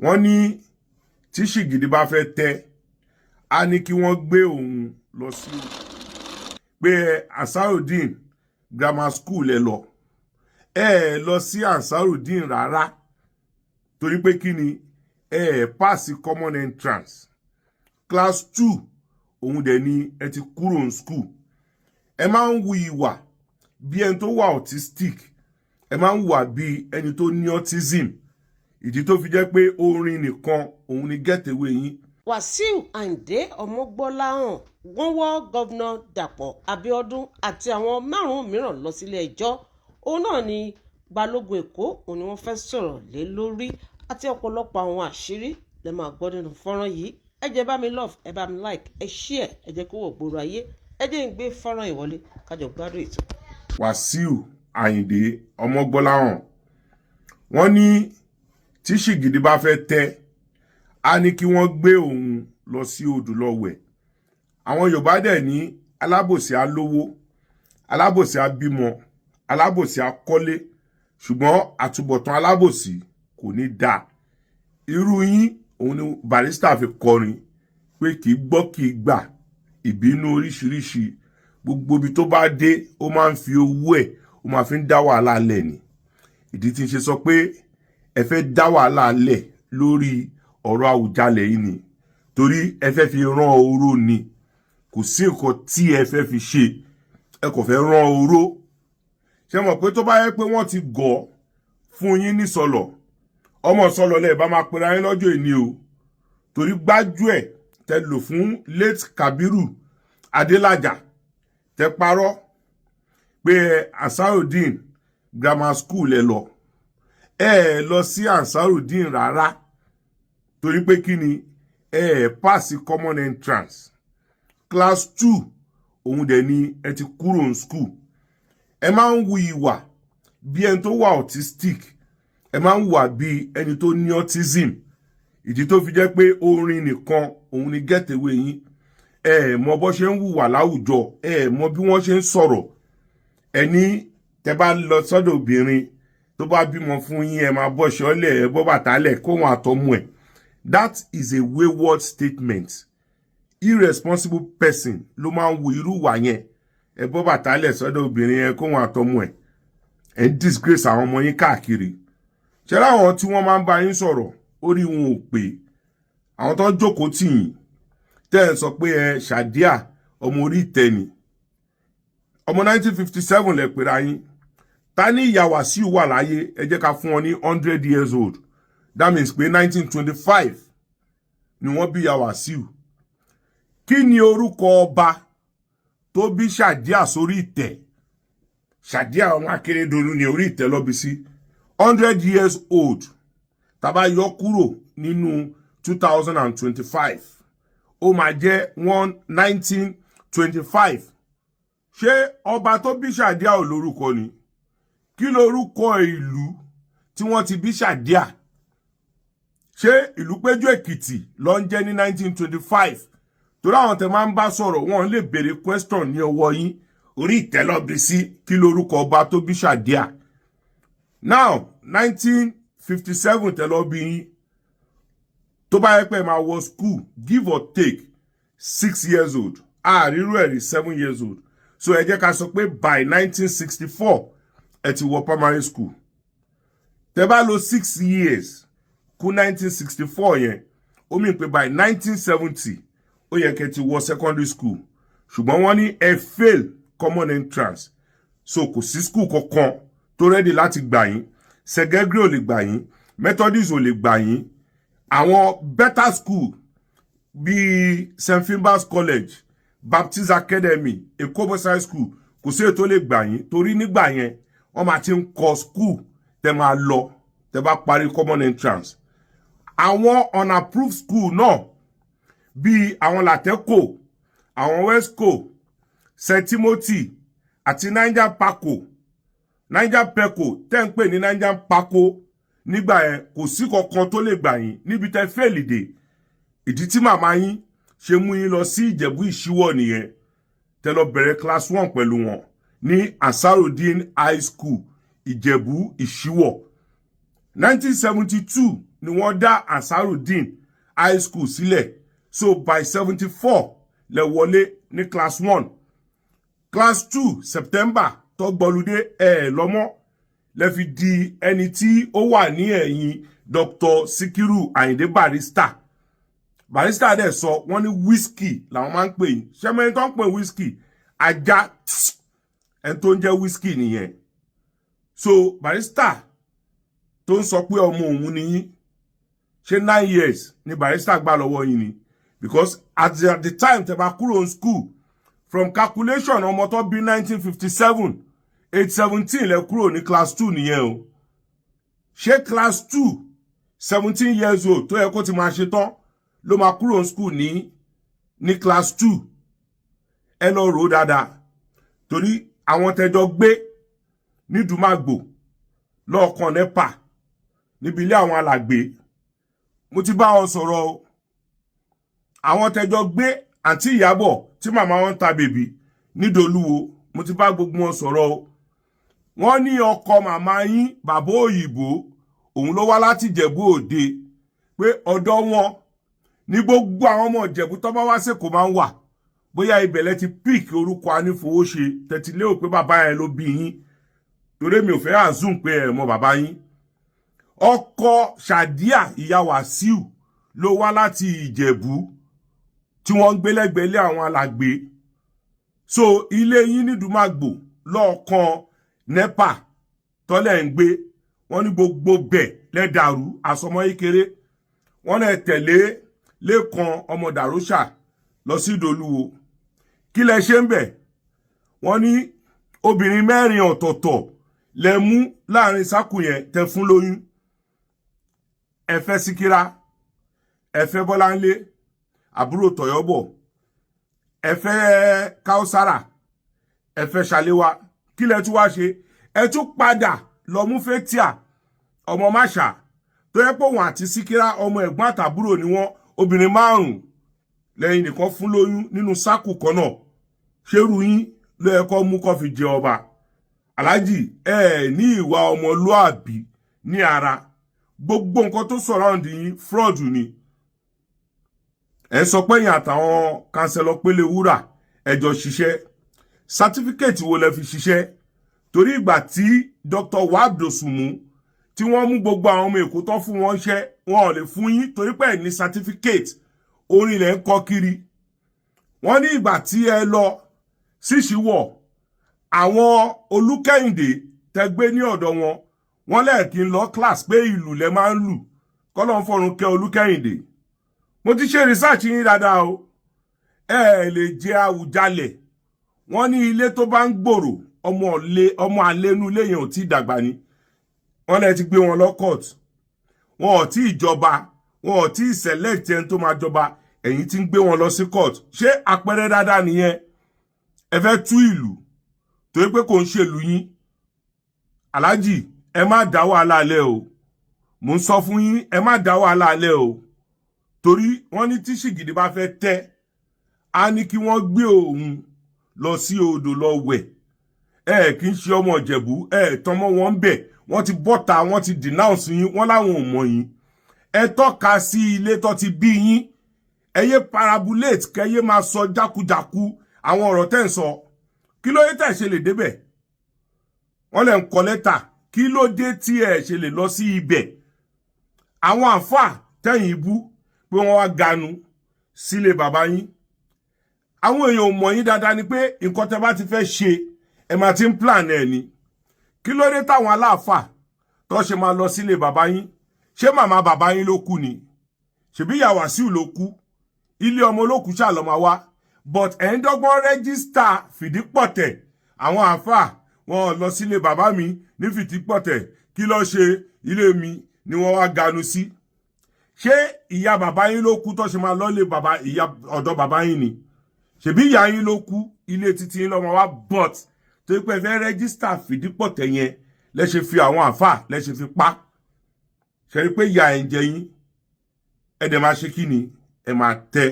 wọ́n ní tí ṣìgìdì bá fẹ́ tẹ́ á ní kí wọ́n gbé òun lọ sí pé Ansarudeen grammar school lọ lọ sí Ansarudeen rárá torí pé kí ni pass common entrance class 2 òun dẹ̀ ni ẹ ti kúrò ní school. Ẹ máa ń wu ìwà bí ẹni tó wà autistic, ẹ máa ń wà bí ẹni tó ní autism. Ìdí tó fi jẹ́ pé orin nìkan òun ni getaway yín. Wasiu Ayinde ọmọgbọ́láhàn wọ́n wọ́ gọ́vnà Dàpọ̀ Abíọ́dún àti àwọn 5 mìíràn lọ sílé ẹjọ́. Òun náà ni Balogun Èkó òun ni wọ́n fẹ́ sọ̀rọ̀ lé lórí àti ọ̀pọ̀lọpọ̀ àwọn àṣírí lẹ máa gbọ́ nínú fọ́nrán yìí. Ẹ jẹ́ bá mi love, ẹ bá mi like, ẹ share, ẹ jẹ́ kó wọ̀ gbòòrò ayé. Ẹ jẹ́ ń gbé fọ́nrán ìwọlé kájọ gbádùn ètò. Wasiu Ayinde ọmọgbọ́láhàn wọ́n ní tí ṣìgìdì bá fẹ́ tẹ́ á ní kí wọ́n gbé òun lọ sí odò lọ wẹ̀. Àwọn Yorùbá dẹ̀ ní alábòsí á lówó, alábòsí á bímọ, alábòsí á kọ́lé, ṣùgbọ́n àtúbọ̀tán alábòsí kò ní dáa. Irú yín òun ni Barrister fi kọrin pé kì í gbọ́ kì í gbà, ìbínú oríṣiríṣi, gbogbo ibi tó bá dé ó máa ń fi owó ẹ̀ ó máa fi ń dá wàhálà lẹ̀ ni. Ìdí tí ń ṣe sọ pé ẹ fẹ́ dá wàhálà lẹ̀ lórí ọ̀rọ̀ Awùjalẹ̀ yìí ni torí ẹ fẹ́ fi rán oró ni. Kò sí nǹkan tí ẹ fẹ́ fi ṣe, ẹ kò fẹ́ rán oró. Ṣé mọ̀ pé tó bá yẹ pé wọ́n ti gọ̀ fún yín ní sọ̀lọ̀, ọmọ sọ̀lọ̀ lẹ̀ bá máa pera yín lọ́jọ́ ìní o torí gbájú ẹ̀ tẹ lò fún late Kabiru Adélàjà tẹ parọ́ pé Ansarudeen grammar school lọ lọ sí Ansarudeen rárá torí pé kí ni pass common entrance class 2 òun dẹ̀ ni ẹ ti kúrò ní school. Ẹ máa ń wu ìwà bí ẹni tó wà autistic, ẹ máa ń wà bí ẹni tó ní autism. Ìdí tó fi jẹ́ pé orin nìkan òun ni getaway yín. Mọ bó ṣe ń hùwà láwùjọ, mọ bí wọ́n ṣe ń sọ̀rọ̀. Ẹni tẹ bá lọ sọ́dọ̀ obìnrin tó bá bímọ fún yín, ẹ máa bọ́ ṣọ́lẹ̀, ẹ bọ́ bàtà lẹ̀ kó wọn àtọmọ ẹ̀. That is a wayward statement. Irresponsible person ló máa ń wo irú wà yẹn. Ẹ bọ́ bàtà lẹ̀ sọ́dọ̀ obìnrin yẹn kó wọn àtọmọ ẹ̀. Ẹ ń disgrace àwọn ọmọ yín káàkiri. Ṣé láwọn tí wọ́n máa ń bá yín sọ̀rọ̀ orí wọn ò pé? Àwọn tó jókòó tì yín tẹ́ ẹ sọ pé Ṣàdíà ọmọ orí ìtẹ́ ni. Ọmọ 1957 lẹ pera yín. Ta ní ìyá Wasiu wà láyé, ẹ jẹ́ ká fún wọn ní 100 years old. That means pé 1925 ni wọ́n bí ìyá Wasiu. Kí ni orúkọ ọba tó bí Ṣàdíà sórí ìtẹ́? Ṣàdíà ọmọ Akérédolú ni orí ìtẹ́ ló bí sí. 100 years old. Tá bá yọ kúrò nínú 2025. Ó máa jẹ́ 1925. Ṣé ọba tó bí Ṣàdíà ò lórúkọ ni? Kí lórúkọ ìlú tí wọ́n ti bí Ṣàdíà? Ṣé ìlú Péjú Èkìtì ló ń jẹ́ ní 1925? Torí àwọn tẹ́ máa ń bá sọ̀rọ̀ wọn lè béèrè question ní ọwọ́ yín. Orí ìtẹ́ ló bí sí, kí lórúkọ ọba tó bí Ṣàdíà? Now 1957 tẹ́ ló bí yín. Tó bá yẹ pé máa wọ school give or take 6 years old, àrírú ẹ̀rí 7 years old. So ẹ jẹ́ ká sọ pé by 1964 ẹ ti wọ primary school. Tẹ́ bá lò 6 years kú 1964 yẹn, ó mì pé by 1970 ó yẹ kẹ́ ti wọ secondary school. Ṣùgbọ́n wọ́n ní ẹ fail common entrance. So kò sí school kankan tó ready láti gbà yín. Segegri ò lè gbà yín, Methodist ò lè gbà yín. Àwọn better school bíi St. Finbar's College, Baptist Academy, Ekobos High School kò sí ètò lè gbà yín torí nígbà yẹn wọ́n máa ti ń kọ́ school tẹ́ máa lọ tẹ́ bá parí common entrance. Àwọn unapproved school náà bíi àwọn Lateco, àwọn Westco, St. Timothy àti Niger Paco, Niger Peco tẹ́ ń pè ní Niger Paco nígbà yẹn kò sí kankan tó lè gbà yín níbi tẹ́ fẹ́ẹ̀lì dé. Ìdí tí màmá yín ṣe mú yín lọ sí Ìjẹ̀bú Ìṣíwọ̀ nìyẹn. Tẹ́ lọ bẹ̀rẹ̀ class 1 pẹ̀lú wọn ní Ansarudeen High School Ìjẹ̀bú Ìṣíwọ̀. 1972 ni wọ́n dá Ansarudeen high school sílẹ̀. So by 74 lẹ wọlé ní class 1. Class 2 September tó gbọ́ludé lọ́mọ lẹ fi di ẹni tí ó wà ní ẹ̀yìn Dr. Sikiru Ayinde Barrister. Barrister dẹ̀ sọ wọ́n ní whisky làwọn máa ń pè yín. Ṣé mẹ́rin tó ń pè whisky? Ajá ẹni tó ń jẹ́ whisky nìyẹn. So Barrister tó ń sọ pé ọmọ òun ni yín. Ṣé 9 years ni Barrister gbà lọ́wọ́ yín ni? Because at the time tẹ́ bá kúrò in school, from calculation ọmọ tó bí 1957, age 17 lẹ kúrò ní class 2 nìyẹn o. Ṣé class 2, 17 years old tó yẹ kó ti máa ṣe tán ló máa kúrò in school ní class 2? Ẹ lọ rò dáadáa. Torí àwọn tẹ́jọ gbé ní Dùmágbò lọ́ọ̀kan NEPA níbi ilé àwọn alàgbé. Mo ti bá wọn sọ̀rọ̀ o. Àwọn tẹ́jọ gbé àǹtí Ìyábọ̀ tí màmá wọn ta bèbí ní Dolúwo, mo ti bá gbogbo wọn sọ̀rọ̀ o. Wọ́n ní ọkọ màmá yín bàbá òyìnbó òun ló wá láti Ìjẹ̀bú Òde, pé ọ̀dọ̀ wọn ní gbogbo àwọn ọmọ Ìjẹ̀bú tó bá wá sẹ́kọ̀ọ́ máa ń wà. Bóyá ibẹ̀lẹ̀ ti pík orúkọ Anífowóṣe tẹ́tí lérò pé bàbá yẹn ló bí yín, torí mi ò fẹ́ assume pé ẹ mọ̀ bàbá yín. Ọkọ Ṣàdíà ìyá Wàsíù ló wá láti Ìjẹ̀bú tí wọ́n ń gbé lẹ́gbẹ̀ẹ́ ilé àwọn alàgbé. So ilé yín ní Dùmágbò lọ́ọ̀kan NEPA tọ́lẹ̀ ń gbé, wọ́n ní gbogbo bẹ̀ lẹ́dàrú àsọmọ́ ìkéré. Wọ́n lè tẹ̀lé Lékan ọmọ Dàróṣà lọ sí Ìdolúwo. Kí lẹ ṣe ń bẹ̀? Wọ́n ní obìnrin 4 ọ̀tọ̀ọ̀tọ̀ lẹ mú láàrin sákù yẹn tẹ fún lóyún. Ẹ fẹ́ Síkírá, ẹ fẹ́ Bọ́láńlé àbúrò Tọ̀yọ́bọ̀, ẹ fẹ́ Káúsárà, ẹ fẹ́ Ṣaléwá. Kí lẹ tún wá ṣe? Ẹ tún padà lọ mú Fétíà ọmọ Máṣà tó yẹ pé òun àti Síkírá ọmọ ẹ̀gbọ́n àtàbúrò ni wọ́n, obìnrin 5 lẹ́yìn nìkan fún lóyún nínú sákù kan náà. Ṣérú yín ló yẹ kó mú kó fi jẹ ọba. Aláàjì ní ìwà ọmọlúàbí ní ara. Gbogbo nǹkan tó surround yín fraud ni. Ẹ sọ pé yín àtàwọn Councillor Pelewura ẹjọ́ ṣiṣẹ́. Certificate wo lẹ fi ṣiṣẹ́? Torí ìgbà tí Dr. Wahab Dosunmu tí wọ́n mú gbogbo àwọn ọmọ Èkó tó fún wọn ṣẹ́, wọn ò lè fún yín torí pé ní certificate orin lẹ ń kọ kiri. Wọ́n ní ìgbà tí ẹ lọ síṣíwọ̀ àwọn Olúkẹ́yìndé tẹ gbé ní ọ̀dọ̀ wọn, wọ́n lè kí n lọ class pé ìlú lẹ máa ń lù. Kọ́lọ́run fọ̀run kẹ́ Olúkẹ́yìndé. Mo ti ṣe research yín dáadáa o. Ẹ lè jẹ Àwùjalẹ̀. Wọ́n ní ilé tó bá ń gbòòrò ọmọ àlénú ilé yẹn ò tí dàgbà ni. Wọ́n lè ti gbé wọn lọ court. Wọn ò tí ìjọba, wọn ò tí select ẹni tó máa jọba, ẹ̀yin tí ń gbé wọn lọ sí court. Ṣé àpẹẹrẹ dáadáa nìyẹn? Ẹ fẹ́ tú ìlú torí pé kò ń ṣèlú yín. Aláàjì, ẹ má dá wàhálà alẹ́ o. Mo ń sọ fún yín, ẹ má dá wàhálà alẹ́ o. Torí wọ́n ní tí ṣìgìdì bá fẹ́ tẹ́, á ní kí wọ́n gbé òun lọ sí odò lọ wẹ̀. Kì í ṣe ọmọ Ìjẹ̀bú, tọmọ wọn ń bẹ̀. Wọ́n ti bọ́ta, wọ́n ti denounce yín, wọ́n láwọn ò mọ̀ yín. Ẹ tọ́ka sí ilé tó ti bí yín. Ẹ yé parabulate, kẹ́ yé máa sọ jákujàku àwọn ọ̀rọ̀ tẹ́ ń sọ. Kí ló dé tẹ́ ṣe lè débẹ̀? Wọ́n lè ń kọ lẹ́tà. Kí ló dé tí ẹ ṣe lè lọ sí ibẹ̀? Àwọn àfáà tẹ́yìn bú pé wọ́n wá ganu sílé bàbá yín. Àwọn èèyàn ò mọ̀ yín dáadáa ni pé nǹkan tẹ́ bá ti fẹ́ ṣe, ẹ máa ti ń plan ẹ̀ ni. Kí ló dé táwọn aláàfáà tó ṣe máa lọ sílé bàbá yín? Ṣé màmá bàbá yín ló kú ni? Ṣebí ìyá Wàsíù ló kú? Ilé ọmọ olókù ṣá lọ máa wá. But ẹ̀ ń dọ́gbọ́n rẹ́gísítà Fìdípọ̀tẹ̀. Àwọn àfáà wọn lọ sílé bàbá mi ní Fìdípọ̀tẹ̀. Kí ló ṣe? Ilé mi ni wọ́n wá ganu sí. Ṣé ìyá bàbá yín ló kú tó ṣe máa lọ́lé bàbá ìyá ọ̀dọ̀ bàbá yín ni? Ṣebí ìyá yín ló kú, ilé títí yín lọ́mọ wá but tó pé fẹ́ rẹ́gísítà Fìdípọ̀tẹ̀ yẹn lẹ ṣe fi àwọn àfáà lẹ ṣe fi pa. Ṣé rí pé ìyá ẹ̀ ń jẹ yín? Ẹ dẹ̀ máa ṣe kí ni? Ẹ máa tẹ́.